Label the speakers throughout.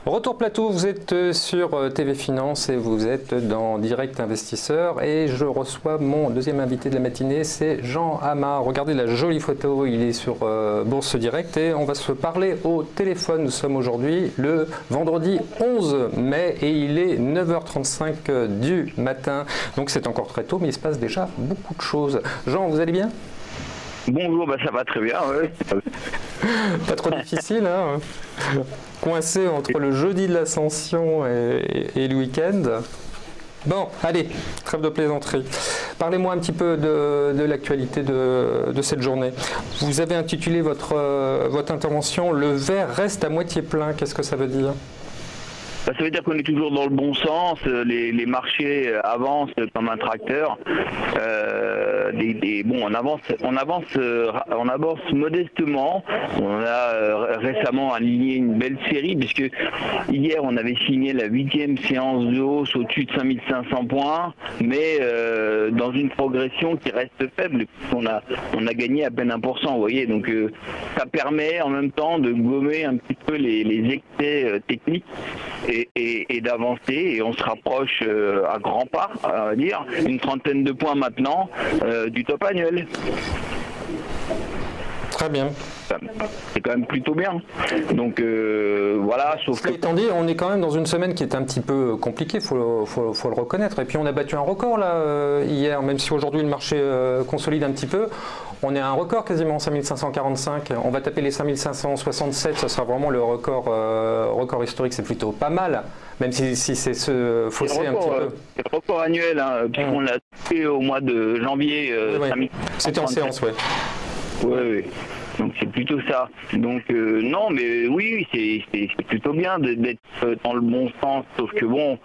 Speaker 1: Retour plateau, vous êtes sur TV Finance et vous êtes dans Direct Investisseur et je reçois mon deuxième invité de la matinée, c'est Jean Amar. Regardez la jolie photo, il est sur Bourse Direct et on va se parler au téléphone. Nous sommes aujourd'hui le vendredi 11 mai et il est 9h35 du matin. Donc c'est encore très tôt mais il se passe déjà beaucoup de choses. Jean, vous allez bien ?
Speaker 2: Bonjour, ça va très bien, oui.
Speaker 1: Pas trop difficile, hein? Coincé entre le jeudi de l'Ascension et le week-end. Bon, allez, trêve de plaisanterie. Parlez-moi un petit peu de l'actualité de cette journée. Vous avez intitulé votre intervention « Le verre reste à moitié plein ». Qu'est-ce que ça veut dire ?
Speaker 2: Ça veut dire qu'on est toujours dans le bon sens, les marchés avancent comme un tracteur. On avance modestement. On a récemment aligné une belle série puisque hier on avait signé la 8e séance de hausse au-dessus de 5500 points, mais dans une progression qui reste faible. On a gagné à peine 1%, vous voyez. Donc ça permet en même temps de gommer un petit peu les excès techniques et d'avancer, et on se rapproche à grands pas, on va dire, une trentaine de points maintenant du top annuel.
Speaker 1: Très bien.
Speaker 2: C'est quand même plutôt bien. Donc voilà, sauf que...
Speaker 1: Étant dit, on est quand même dans une semaine qui est un petit peu compliquée, faut le reconnaître. Et puis on a battu un record là hier, même si aujourd'hui le marché consolide un petit peu. On est à un record quasiment, 5545. On va taper les 5567, ça sera vraiment le record historique, c'est plutôt pas mal, même si c'est ce fossé un petit peu.
Speaker 2: C'est le record annuel, hein, puisqu'on l'a fait au mois de janvier.
Speaker 1: Oui. C'était en séance, oui.
Speaker 2: Oui. Donc c'est plutôt ça. Donc non, mais oui, c'est plutôt bien d'être dans le bon sens, sauf que bon,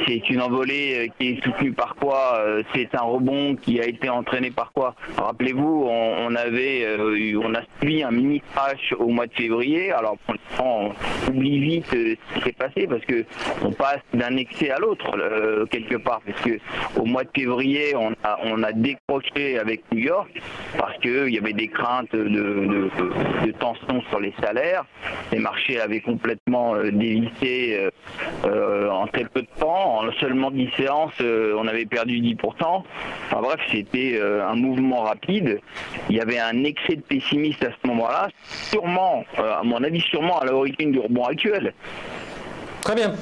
Speaker 2: c'est une envolée qui est soutenue par quoi? C'est un rebond qui a été entraîné par quoi? Rappelez-vous, on a suivi un mini crash au mois de février. Alors pour l'instant, on oublie vite ce qui s'est passé parce que on passe d'un excès à l'autre quelque part. Parce que au mois de février, on a décroché avec New York parce qu'il y avait des craintes de tension sur les salaires. Les marchés avaient complètement dévissé en très peu de temps. En seulement 10 séances, on avait perdu 10%. Enfin bref, c'était un mouvement rapide. Il y avait un excès de pessimisme à ce moment-là, sûrement, à mon avis, sûrement à l'origine du rebond actuel.
Speaker 1: Très bien.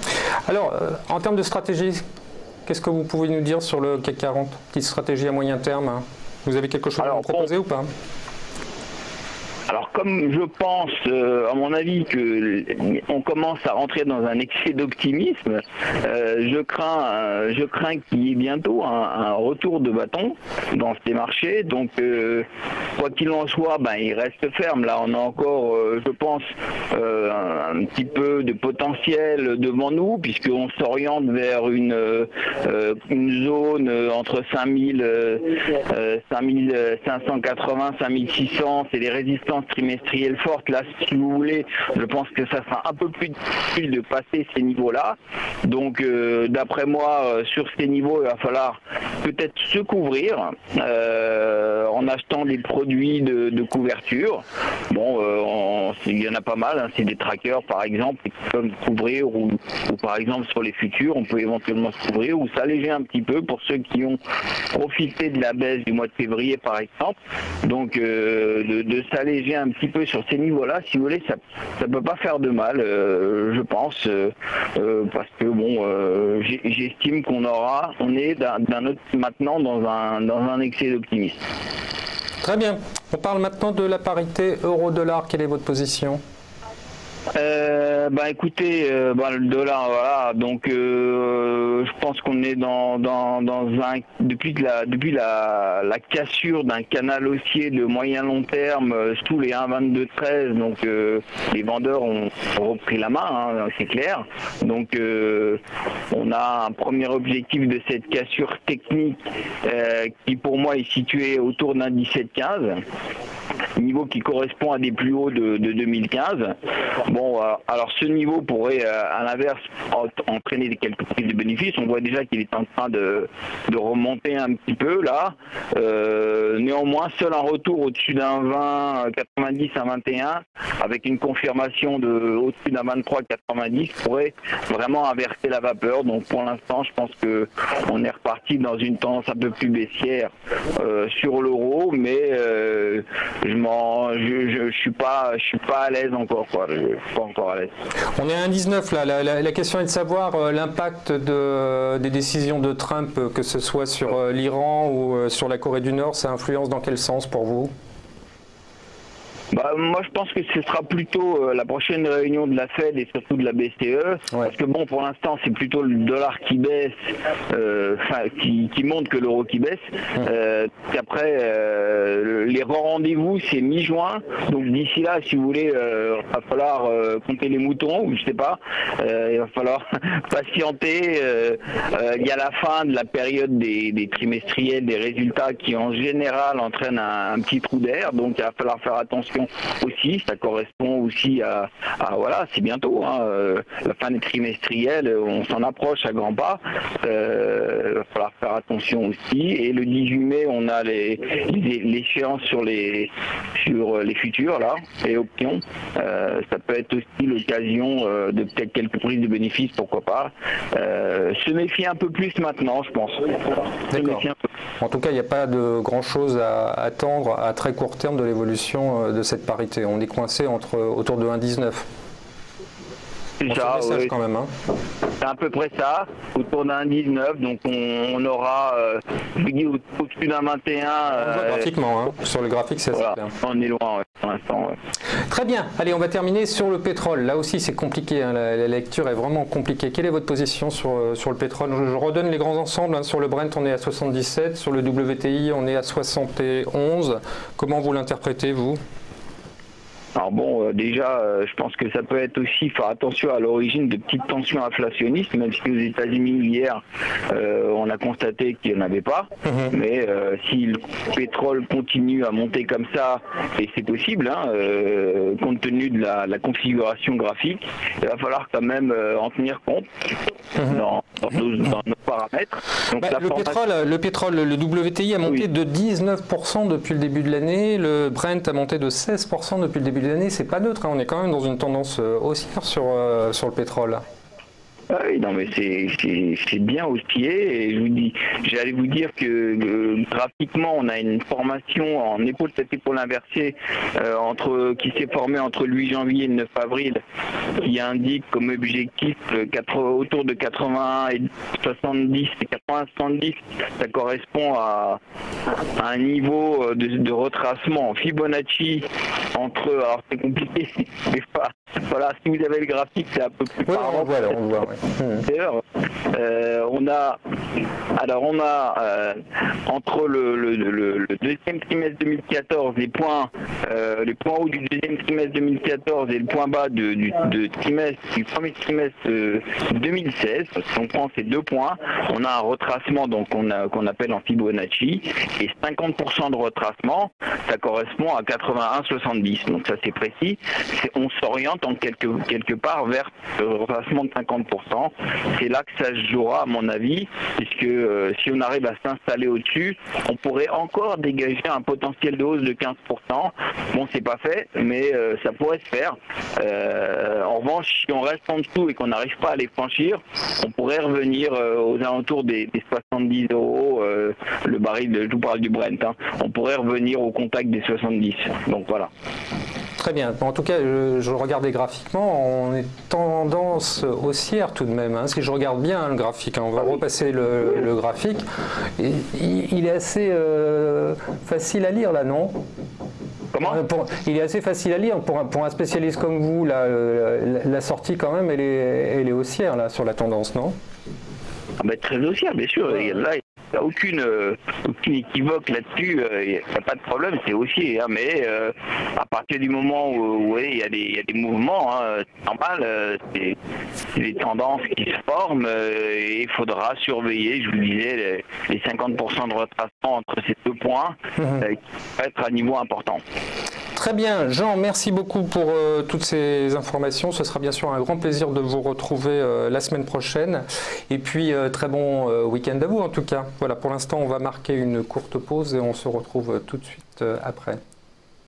Speaker 1: Alors, en termes de stratégie, qu'est-ce que vous pouvez nous dire sur le CAC 40? Petite stratégie à moyen terme, hein. Vous avez quelque chose à nous proposer ou pas?
Speaker 2: Alors comme je pense, à mon avis, qu'on commence à rentrer dans un excès d'optimisme, je crains qu'il y ait bientôt un retour de bâton dans ces marchés. Donc quoi qu'il en soit, il reste ferme. Là on a encore, je pense, un petit peu de potentiel devant nous, puisqu'on s'oriente vers une zone entre 5580, 5600, c'est les résistances trimestrielle forte. Là, si vous voulez, je pense que ça sera un peu plus difficile de passer ces niveaux-là. Donc, d'après moi, sur ces niveaux, il va falloir peut-être se couvrir en achetant des produits de couverture. Bon, il y en a pas mal, hein. C'est des trackers, par exemple, qui peuvent couvrir, ou par exemple sur les futurs, on peut éventuellement se couvrir ou s'alléger un petit peu pour ceux qui ont profité de la baisse du mois de février, par exemple. Donc, de s'alléger un petit peu sur ces niveaux-là, si vous voulez, ça peut pas faire de mal, je pense, parce que bon, j'estime qu'on est maintenant dans un excès d'optimisme.
Speaker 1: Très bien. On parle maintenant de la parité euro-dollar. Quelle est votre position ?
Speaker 2: Écoutez, le dollar, voilà, donc je pense qu'on est dans un depuis la cassure d'un canal haussier de moyen long terme sous les 1,2213, donc les vendeurs ont repris la main, hein, c'est clair. Donc on a un premier objectif de cette cassure technique qui pour moi est situé autour d'un 17,15. Niveau qui correspond à des plus hauts de 2015. Bon, alors ce niveau pourrait, à l'inverse, entraîner quelques prises de bénéfices. On voit déjà qu'il est en train de remonter un petit peu là. Néanmoins, seul un retour au-dessus d'un 20, 90 à 21, avec une confirmation au-dessus d'un 23, 90, pourrait vraiment inverser la vapeur. Donc pour l'instant, je pense que on est reparti dans une tendance un peu plus baissière sur l'euro, mais je suis pas à l'aise encore, quoi. Je suis pas encore à l'aise.
Speaker 1: On est à 1,19 là. La question est de savoir l'impact des décisions de Trump, que ce soit sur l'Iran ou sur la Corée du Nord, ça influence dans quel sens pour vous?
Speaker 2: Moi, je pense que ce sera plutôt la prochaine réunion de la Fed et surtout de la BCE, parce que bon, pour l'instant, c'est plutôt le dollar qui baisse, qui monte que l'euro qui baisse. Après, les rendez-vous, c'est mi-juin, donc d'ici là, si vous voulez, il va falloir compter les moutons, ou je sais pas, il va falloir patienter. Il y a la fin de la période des trimestriels, des résultats qui en général entraînent un petit trou d'air, donc il va falloir faire attention aussi. Ça correspond aussi à voilà, c'est bientôt la fin des trimestriels, on s'en approche à grands pas. Il va falloir faire attention aussi. Et le 18 mai, on a l'échéance sur les futurs là, les options. Ça peut être aussi l'occasion de peut-être quelques prises de bénéfices, pourquoi pas. Se méfier un peu plus maintenant, je pense.
Speaker 1: D'accord. En tout cas, il n'y a pas de grand-chose à attendre à très court terme de l'évolution de cette parité. On est coincé autour de 1,19.
Speaker 2: C'est ça,
Speaker 1: message quand même.
Speaker 2: C'est à peu près ça, autour d'un 19, donc on aura au-dessus d'un 21.
Speaker 1: Graphiquement, sur le graphique, c'est
Speaker 2: voilà,
Speaker 1: clair.
Speaker 2: on est loin pour l'instant.
Speaker 1: Très bien, allez, on va terminer sur le pétrole. Là aussi, c'est compliqué, la lecture est vraiment compliquée. Quelle est votre position sur le pétrole? Je redonne les grands ensembles. Sur le Brent, on est à 77, sur le WTI, on est à 71. Comment vous l'interprétez, vous?
Speaker 2: Alors bon, déjà, je pense que ça peut être aussi faire attention à l'origine de petites tensions inflationnistes, même si aux États-Unis hier, on a constaté qu'il n'y en avait pas. Mais si le pétrole continue à monter comme ça, et c'est possible, compte tenu de la configuration graphique, il va falloir quand même en tenir compte dans nos paramètres. Donc,
Speaker 1: le pétrole, le WTI a monté de 19% depuis le début de l'année, le Brent a monté de 16% depuis le début de l'année. C'est pas neutre, on est quand même dans une tendance haussière sur le pétrole.
Speaker 2: Oui, non, mais c'est bien haussier, et j'allais vous dire que graphiquement, on a une formation en cette épaule inversée qui s'est formée entre le 8 janvier et le 9 avril, qui indique comme objectif autour de 81 et 70, et 80-70, ça correspond à un niveau de retracement en Fibonacci alors c'est compliqué, mais voilà, si vous avez le graphique, c'est un peu plus parlant.
Speaker 1: On voit.
Speaker 2: D'ailleurs, on a entre le deuxième trimestre 2014, les points hauts du deuxième trimestre 2014 et le point bas du premier trimestre 2016. Si on prend ces 2 points, on a un retracement qu'on appelle en Fibonacci, et 50% de retracement, ça correspond à 81,70. Donc ça c'est précis. On s'oriente en quelque part vers le retracement de 50%. C'est là que ça se jouera, à mon avis, puisque si on arrive à s'installer au-dessus, on pourrait encore dégager un potentiel de hausse de 15%. Bon, c'est pas fait, mais ça pourrait se faire. En revanche, si on reste en dessous et qu'on n'arrive pas à les franchir, on pourrait revenir aux alentours des 70 euros, le baril, je vous parle du Brent, on pourrait revenir au contact des 70. Donc voilà.
Speaker 1: Très bien. En tout cas, je regardais graphiquement, on est tendance haussière tout de même. Si je regarde bien le graphique, on va repasser le graphique. Il est assez facile à lire là, non?
Speaker 2: Comment?
Speaker 1: Il est assez facile à lire pour un spécialiste comme vous. La sortie quand même, elle est haussière là sur la tendance, non?
Speaker 2: Très haussière, bien sûr. Là, il n'y a aucune équivoque là-dessus, il n'y a pas de problème, c'est haussier. Mais à partir du moment où il y a des mouvements, c'est normal, c'est des tendances qui se forment, et il faudra surveiller, je vous disais, les 50% de retracement entre ces 2 points, qui va être à niveau important.
Speaker 1: Très bien, Jean, merci beaucoup pour toutes ces informations. Ce sera bien sûr un grand plaisir de vous retrouver la semaine prochaine. Et puis, très bon week-end à vous en tout cas. Voilà, pour l'instant, on va marquer une courte pause et on se retrouve tout de suite après.